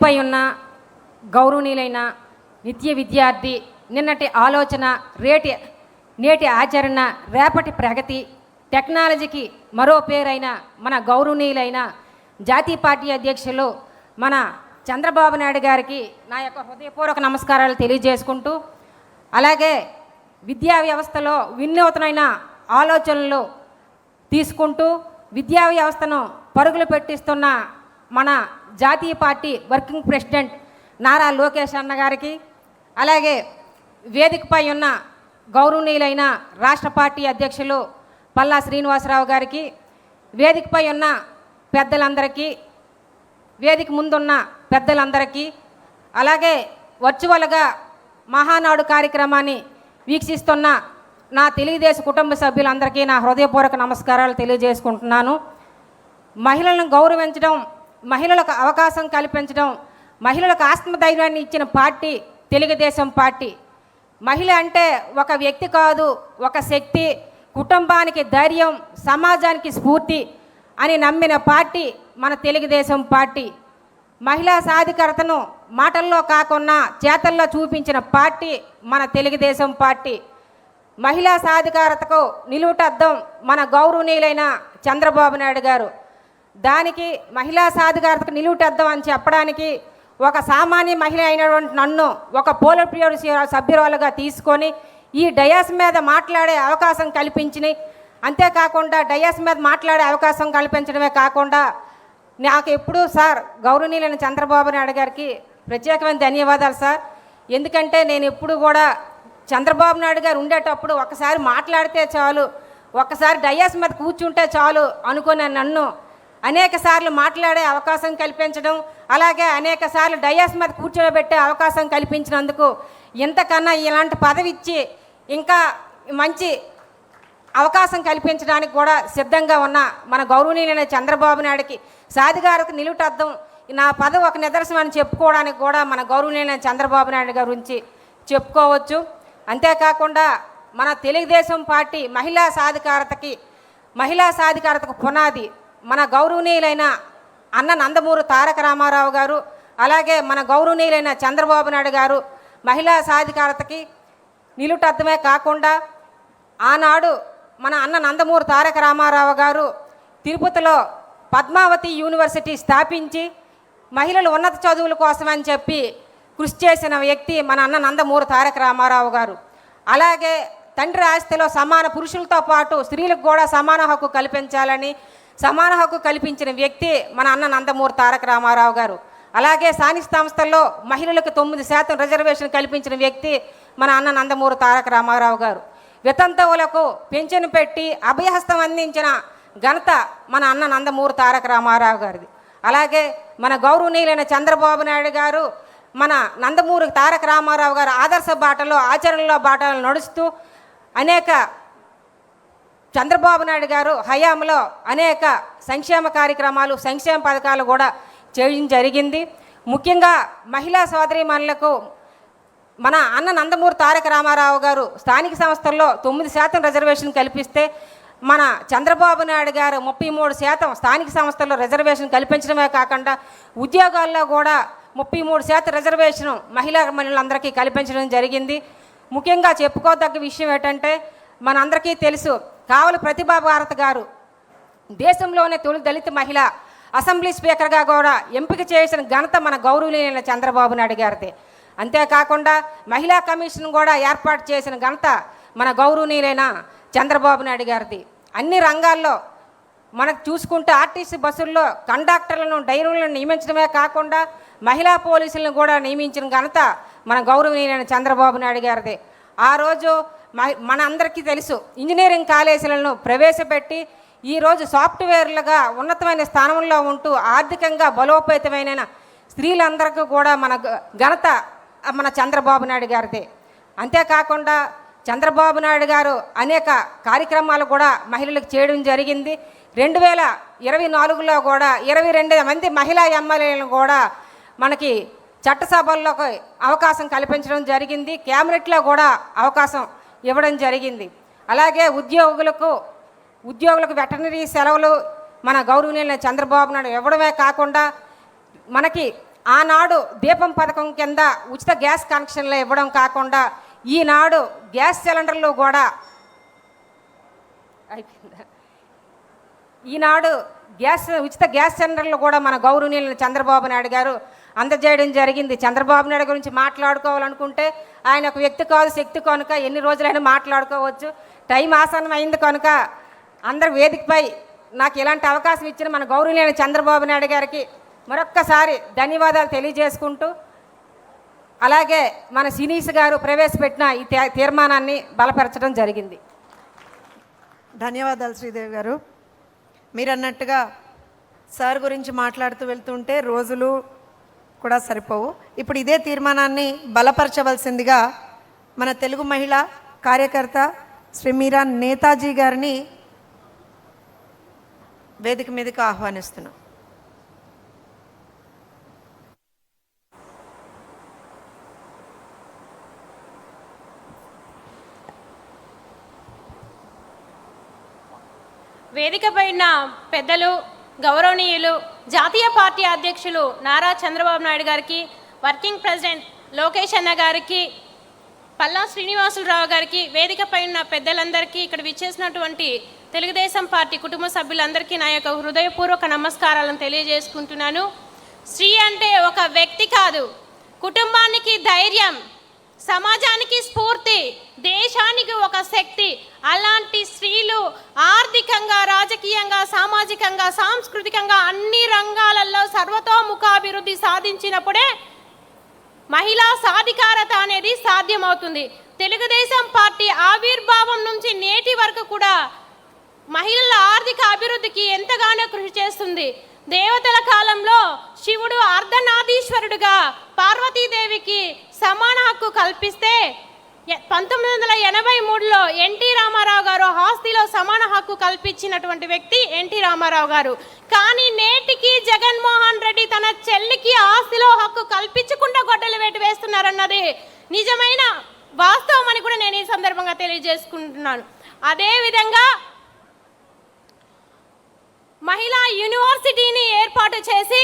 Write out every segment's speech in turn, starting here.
వేదికపై ఉన్న గౌరవనీయులైన నిత్య విద్యార్థి, నిన్నటి ఆలోచన, నేటి ఆచరణ, రేపటి ప్రగతి, టెక్నాలజీకి మరో పేరైన మన గౌరవనీయులైన జాతీయ పార్టీ అధ్యక్షులు మన చంద్రబాబు నాయుడు గారికి నా యొక్క హృదయపూర్వక నమస్కారాలు తెలియజేసుకుంటూ, అలాగే విద్యా వ్యవస్థలో వినూత్నమైన ఆలోచనలు తీసుకుంటూ విద్యా వ్యవస్థను పరుగులు పెట్టిస్తున్న మన జాతీయ party working president Nara Lokesh అన్న గారికి, అలాగే వేదికపై ఉన్న గౌరవనీయులైన రాష్ట్ర పార్టీ అధ్యక్షులు పల్లా శ్రీనివాసరావు గారికి, వేదికపై ఉన్న పెద్దలందరికీ, వేదిక ముందున్న పెద్దలందరికీ, అలాగే వర్చువల్గా మహానాడు కార్యక్రమాన్ని వీక్షిస్తున్న నా తెలుగుదేశం కుటుంబ సభ్యులందరికీ నా హృదయపూర్వక నమస్కారాలు తెలియజేసుకుంటున్నాను. మహిళలను గౌరవించడం, మహిళలకు అవకాశం కల్పించడం, మహిళలకు ఆత్మధైర్యాన్ని ఇచ్చిన పార్టీ తెలుగుదేశం పార్టీ. మహిళ అంటే ఒక వ్యక్తి కాదు, ఒక శక్తి, కుటుంబానికి ధైర్యం, సమాజానికి స్ఫూర్తి అని నమ్మిన పార్టీ మన తెలుగుదేశం పార్టీ. మహిళా సాధికారతను మాటల్లో కాకుండా చేతల్లో చూపించిన పార్టీ మన తెలుగుదేశం పార్టీ. మహిళా సాధికారతకు నిలువుటద్దం మన గౌరవనీయులైన చంద్రబాబు నాయుడు గారు. దానికి మహిళా సాధికారతకు నిలువుటద్దం అని చెప్పడానికి ఒక సామాన్య మహిళ అయినటువంటి నన్ను ఒక పోలిట్ బ్యూరో సభ్యురాలుగా తీసుకొని ఈ డయాస్ మీద మాట్లాడే అవకాశం కల్పించినాయి. అంతేకాకుండా డయాస్ మీద మాట్లాడే అవకాశం కల్పించడమే కాకుండా నాకు ఎప్పుడూ సార్ గౌరవనీయులైన చంద్రబాబు నాయుడు గారికి ప్రత్యేకమైన ధన్యవాదాలు సార్. ఎందుకంటే నేను ఎప్పుడు కూడా చంద్రబాబు నాయుడు గారు ఉండేటప్పుడు ఒకసారి మాట్లాడితే చాలు, ఒక్కసారి డయాస్ మీద కూర్చుంటే చాలు అనుకునే నన్ను అనేక సార్లు మాట్లాడే అవకాశం కల్పించడం, అలాగే అనేక సార్లు డయాస్ మీద కూర్చోబెట్టే అవకాశం కల్పించినందుకు ఇంతకన్నా ఇలాంటి పదవి ఇచ్చి ఇంకా మంచి అవకాశం కల్పించడానికి కూడా సిద్ధంగా ఉన్న మన గౌరవనీయులైన చంద్రబాబు నాయుడికి సాధికారతకు నిలువుటద్దం నా పదవి ఒక నిదర్శనం అని చెప్పుకోవడానికి కూడా మన గౌరవనీయులైన చంద్రబాబు నాయుడు గారి గురించి చెప్పుకోవచ్చు. అంతేకాకుండా మన తెలుగుదేశం పార్టీ మహిళా సాధికారతకు పునాది మన గౌరవనీయులైన అన్న నందమూరి తారక రామారావు గారు, అలాగే మన గౌరవనీయులైన చంద్రబాబు నాయుడు గారు మహిళా సాధికారతకి నిలువుటద్దమే కాకుండా ఆనాడు మన అన్న నందమూరి తారక రామారావు గారు తిరుపతిలో పద్మావతి యూనివర్సిటీ స్థాపించి మహిళలు ఉన్నత చదువుల కోసమని చెప్పి కృషి చేసిన వ్యక్తి మన అన్న నందమూరి తారక రామారావు గారు. అలాగే తండ్రి ఆస్తిలో సమాన పురుషులతో పాటు స్త్రీలకు కూడా సమాన హక్కు కల్పించాలని సమాన హక్కు కల్పించిన వ్యక్తి మన అన్న నందమూరి తారక రామారావు గారు. అలాగే స్థానిక సంస్థల్లో మహిళలకు 9% రిజర్వేషన్ కల్పించిన వ్యక్తి మన అన్న నందమూరి తారక రామారావు గారు. వితంతువులకు పెన్షన్ పెట్టి అభయహస్తం అందించిన ఘనత మన అన్న నందమూరి తారక రామారావు గారిది. అలాగే మన గౌరవనీయులైన చంద్రబాబు నాయుడు గారు మన నందమూరి తారక రామారావు గారు ఆదర్శ బాటలో, ఆచరణలో బాటలో నడుస్తూ చంద్రబాబు నాయుడు గారు హయాంలో అనేక సంక్షేమ కార్యక్రమాలు, సంక్షేమ పథకాలు కూడా చేయడం జరిగింది. ముఖ్యంగా మహిళా సోదరీమణులకు మన అన్న నందమూరి తారక రామారావు గారు స్థానిక సంస్థల్లో 9% రిజర్వేషన్ కల్పిస్తే మన చంద్రబాబు నాయుడు గారు 33% స్థానిక సంస్థల్లో రిజర్వేషన్ కల్పించడమే కాకుండా ఉద్యోగాల్లో కూడా 33% రిజర్వేషన్ మహిళలందరికీ కల్పించడం జరిగింది. ముఖ్యంగా చెప్పుకోదగ్గ విషయం ఏంటంటే మనందరికీ తెలుసు, కావలి ప్రతిభా భారతి గారు దేశంలోనే తొలి దళిత మహిళ అసెంబ్లీ స్పీకర్గా కూడా ఎంపిక చేసిన ఘనత మన గౌరవనీయులైన చంద్రబాబు నాయుడు గారిదే. అంతేకాకుండా మహిళా కమిషన్ కూడా ఏర్పాటు చేసిన ఘనత మన గౌరవనీయులైన చంద్రబాబు నాయుడు గారిది. అన్ని రంగాల్లో మనకు చూసుకుంటే ఆర్టీసీ బస్సుల్లో కండక్టర్లను, డ్రైవర్లను నియమించడమే కాకుండా మహిళా పోలీసులను కూడా నియమించిన ఘనత మన గౌరవనీయులైన చంద్రబాబు నాయుడు గారిదే. ఆ రోజు మన అందరికీ తెలుసు, ఇంజనీరింగ్ కాలేజీలను ప్రవేశపెట్టి ఈరోజు సాఫ్ట్వేర్లుగా ఉన్నతమైన స్థానంలో ఉంటూ ఆర్థికంగా బలోపేతమైన స్త్రీలందరికీ కూడా మన ఘనత మన చంద్రబాబు నాయుడు గారిదే. అంతేకాకుండా చంద్రబాబు నాయుడు గారు అనేక కార్యక్రమాలు కూడా మహిళలకు చేయడం జరిగింది. 2024లో కూడా 22 మంది మహిళా ఎమ్మెల్యేలను కూడా మనకి చట్టసభల్లోకి అవకాశం కల్పించడం జరిగింది. క్యాబినెట్లో కూడా అవకాశం ఇవ్వడం జరిగింది. అలాగే ఉద్యోగులకు వెటర్నరీ సెలవులు మన గౌరవనీయులైన చంద్రబాబు నాయుడు ఇవ్వడమే కాకుండా మనకి ఆనాడు దీపం పథకం కింద ఉచిత గ్యాస్ కనెక్షన్లు ఇవ్వడం కాకుండా ఈనాడు గ్యాస్ సిలిండర్లు కూడా అయిపోయిందా, ఈనాడు ఉచిత గ్యాస్ సిలిండర్లు కూడా మన గౌరవనీయులు చంద్రబాబు నాయుడు గారు అందజేయడం జరిగింది. చంద్రబాబు నాయుడు గురించి మాట్లాడుకోవాలనుకుంటే ఆయన ఒక వ్యక్తి కాదు, శక్తి కనుక ఎన్ని రోజులైనా మాట్లాడుకోవచ్చు. టైం ఆసనం అయింది కనుక అందరు వేదికపై నాకు ఇలాంటి అవకాశం ఇచ్చిన మన గౌరవనీయులు చంద్రబాబు నాయుడు గారికి మరొక్కసారి ధన్యవాదాలు తెలియజేసుకుంటూ, అలాగే మన సినీస్ గారు ప్రవేశపెట్టిన ఈ తీర్మానాన్ని బలపరచడం జరిగింది. ధన్యవాదాలు శ్రీదేవి గారు. మీరు అన్నట్టుగా సార్ గురించి మాట్లాడుతూ వెళ్తుంటే రోజులు కూడా సరిపోవు. ఇప్పుడు ఇదే తీర్మానాన్ని బలపరచవలసిందిగా మన తెలుగు మహిళ కార్యకర్త శ్రీ మీరా నేతాజీ గారిని వేదిక మీదకి ఆహ్వానిస్తున్నాం. వేదికపై ఉన్న పెద్దలు, గౌరవనీయులు, జాతీయ పార్టీ అధ్యక్షులు నారా చంద్రబాబు నాయుడు గారికి, వర్కింగ్ ప్రెసిడెంట్ లోకేష్ అన్న గారికి, పల్లా శ్రీనివాసులరావు గారికి, వేదికపై ఉన్న పెద్దలందరికీ, ఇక్కడ విచ్చేసినటువంటి తెలుగుదేశం పార్టీ కుటుంబ సభ్యులందరికీ నా యొక్క హృదయపూర్వక నమస్కారాలను తెలియజేసుకుంటున్నాను. స్త్రీ అంటే ఒక వ్యక్తి కాదు, కుటుంబానికి ధైర్యం, సమాజానికి స్ఫూర్తి, దేశానికి ఒక శక్తి. అలాంటి స్త్రీలు ఆర్థికంగా, రాజకీయంగా, సామాజికంగా, సాంస్కృతికంగా అన్ని రంగాలలో సర్వతోముఖాభివృద్ధి సాధించినప్పుడే మహిళా సాధికారత అనేది సాధ్యమవుతుంది. తెలుగుదేశం పార్టీ ఆవిర్భావం నుంచి నేటి వరకు కూడా మహిళల ఆర్థిక అభివృద్ధికి ఎంతగానో కృషి చేస్తుంది. దేవతల కాలంలో శివుడు అర్ధనారీశ్వరుడుగా పార్వతీదేవికి సమాన హక్కు కల్పిస్తే 1983లో ఎన్టీ రామారావు గారు ఆస్తిలో సమాన హక్కు కల్పించినటువంటి వ్యక్తి ఎన్టీ రామారావు గారు. కానీ నేటికి జగన్మోహన్ రెడ్డి తన చెల్లికి ఆస్తిలో హక్కు కల్పించకుండా గొడ్డలు వేటు వేస్తున్నారన్నది నిజమైన వాస్తవం అని కూడా నేను ఈ సందర్భంగా తెలియజేసుకుంటున్నాను. అదేవిధంగా మహిళా యూనివర్సిటీని ఏర్పాటు చేసి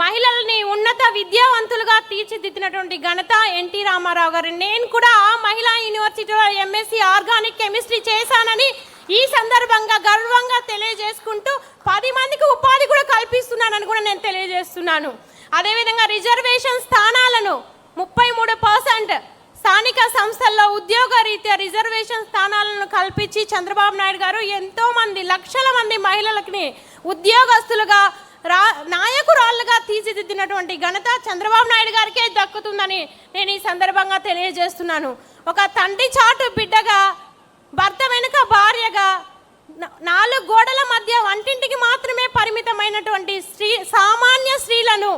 మహిళల్ని ఉన్నత విద్యావంతులుగా తీర్చిదిద్దినటువంటి ఘనత ఎన్టీ రామారావు గారు. నేను కూడా ఆ మహిళా యూనివర్సిటీలో ఎంఎస్సి ఆర్గానిక్ కెమిస్ట్రీ చేశానని ఈ సందర్భంగా గర్వంగా తెలియజేసుకుంటూ 10 మందికి ఉపాధి కూడా కల్పిస్తున్నానని కూడా నేను తెలియజేస్తున్నాను. అదేవిధంగా రిజర్వేషన్ స్థానాలను 33% స్థానిక సంస్థల్లో ఉద్యోగ రీత్యా రిజర్వేషన్ స్థానాలను కల్పించి చంద్రబాబు నాయుడు గారు ఎంతో మంది లక్షల మంది మహిళలకి ఉద్యోగస్తులుగా నాయకురాళ్ళుగా తీర్చిదిద్దినటువంటి ఘనత చంద్రబాబు నాయుడు గారికే దక్కుతుందని నేను ఈ సందర్భంగా తెలియజేస్తున్నాను. ఒక తండ్రి చాటు బిడ్డగా, భర్త వెనుక భార్యగా, 4 గోడల మధ్య వంటింటికి మాత్రమే పరిమితమైనటువంటి సామాన్య స్త్రీలను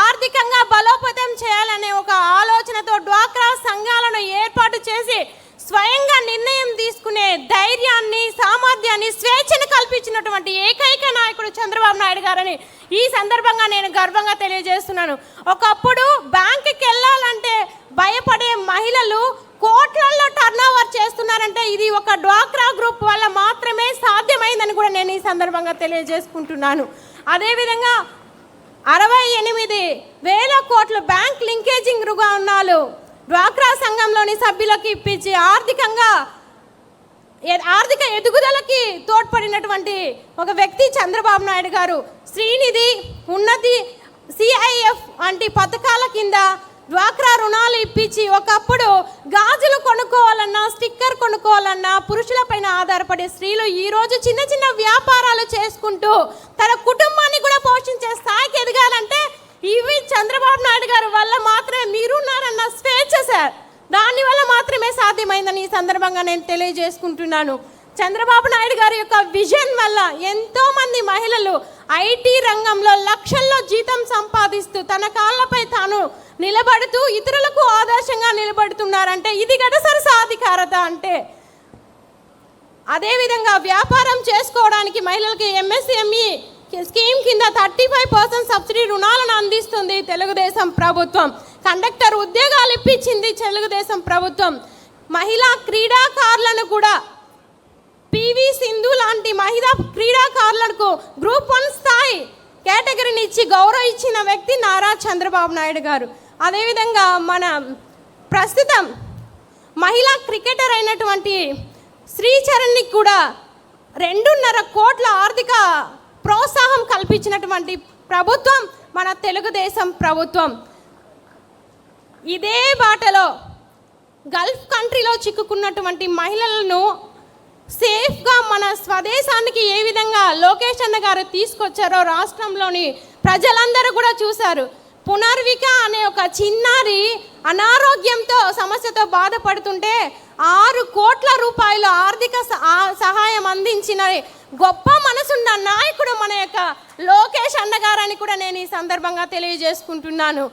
ఆర్థికంగా బలోపేతం చేయాలనే ఒక ఆలోచనతో డ్వాక్రా సంఘాలను ఏర్పాటు చేసి స్వయంగా నిర్ణయం తీసుకునే ధైర్యాన్ని, సామర్థ్యాన్ని, స్వేచ్ఛను కల్పించినటువంటి ఏకైక నాయకుడు చంద్రబాబు నాయుడు గారని ఈ సందర్భంగా నేను గర్వంగా తెలియజేస్తున్నాను. ఒకప్పుడు బ్యాంకుకి వెళ్ళాలంటే భయపడే మహిళలు కోట్లల్లో టర్నోవర్ చేస్తున్నారంటే ఇది ఒక డ్వాక్రా గ్రూప్ వల్ల మాత్రమే సాధ్యమైందని కూడా నేను ఈ సందర్భంగా తెలియజేసుకుంటున్నాను. అదేవిధంగా 68,000 కోట్లు బ్యాంక్ లింకేజింగ్ రుణాలు డ్వాక్రా సంఘంలోని సభ్యులకు ఇప్పించి ఆర్థిక ఎదుగుదలకి తోడ్పడినటువంటి ఒక వ్యక్తి చంద్రబాబు నాయుడు గారు. శ్రీనిధి, ఉన్నతి, సిఐఎఫ్ వంటి పథకాల కింద డ్వాక్రా రుణాలు ఇప్పించి ఒకప్పుడు గాజులు కొనుక్కోవాలన్నా, స్టిక్కర్ కొనుక్కోవాలన్నా పురుషులపైన ఆధారపడే స్త్రీలు ఈరోజు చిన్న చిన్న వ్యాపారాలు చేసుకుంటూ తన కుటుంబాన్ని కూడా పోషించే స్థాయికి ఎదగాలంటే ఇవి చంద్రబాబు నాయుడు గారి వల్ల మాత్రమే. మీరున్నారన్న స్వేచ్ఛ సార్, దానివల్ల మాత్రమే సాధ్యమైందని ఈ సందర్భంగా నేను తెలియజేసుకుంటున్నాను. చంద్రబాబు నాయుడు గారి యొక్క విజన్ వల్ల ఎంతోమంది మహిళలు ఐటీ రంగంలో లక్షల్లో జీతం సంపాదిస్తూ తన కాళ్ళపై తాను నిలబడుతూ ఇతరులకు ఆదర్శంగా నిలబడుతున్నారంటే ఇది కదా సార్ సాధికారత అంటే. అదేవిధంగా వ్యాపారం చేసుకోవడానికి మహిళలకి ఎంఎస్ఎంఈ స్కీమ్ కింద 35% సబ్సిడీ రుణాలను అందిస్తుంది తెలుగుదేశం ప్రభుత్వం. కండక్టర్ ఉద్యోగాలు ఇప్పించింది తెలుగుదేశం ప్రభుత్వం. మహిళా క్రీడాకారులను కూడా పివి సింధు లాంటి మహిళా క్రీడాకారులకు గ్రూప్ 1 స్థాయి కేటగిరీని ఇచ్చి గౌరవం ఇచ్చిన వ్యక్తి నారా చంద్రబాబు నాయుడు గారు. అదేవిధంగా మన ప్రస్తుతం మహిళా క్రికెటర్ అయినటువంటి శ్రీచరణ్కి కూడా 2.5 కోట్ల ఆర్థిక ప్రోత్సాహం కల్పించినటువంటి ప్రభుత్వం మన తెలుగుదేశం ప్రభుత్వం. ఇదే బాటలో గల్ఫ్ కంట్రీలో చిక్కుకున్నటువంటి మహిళలను సేఫ్గా మన స్వదేశానికి ఏ విధంగా లోకేష్ అన్న గారు తీసుకొచ్చారో రాష్ట్రంలోని ప్రజలందరూ కూడా చూశారు. పునర్విక అనే ఒక చిన్నారి అనారోగ్యంతో సమస్యతో బాధపడుతుంటే 6 కోట్ల రూపాయల ఆర్థిక సహాయం అందించిన గొప్ప మనసున్న నాయకుడు మన యొక్క లోకేష్ అన్నగారని కూడా నేను ఈ సందర్భంగా తెలియజేసుకుంటున్నాను.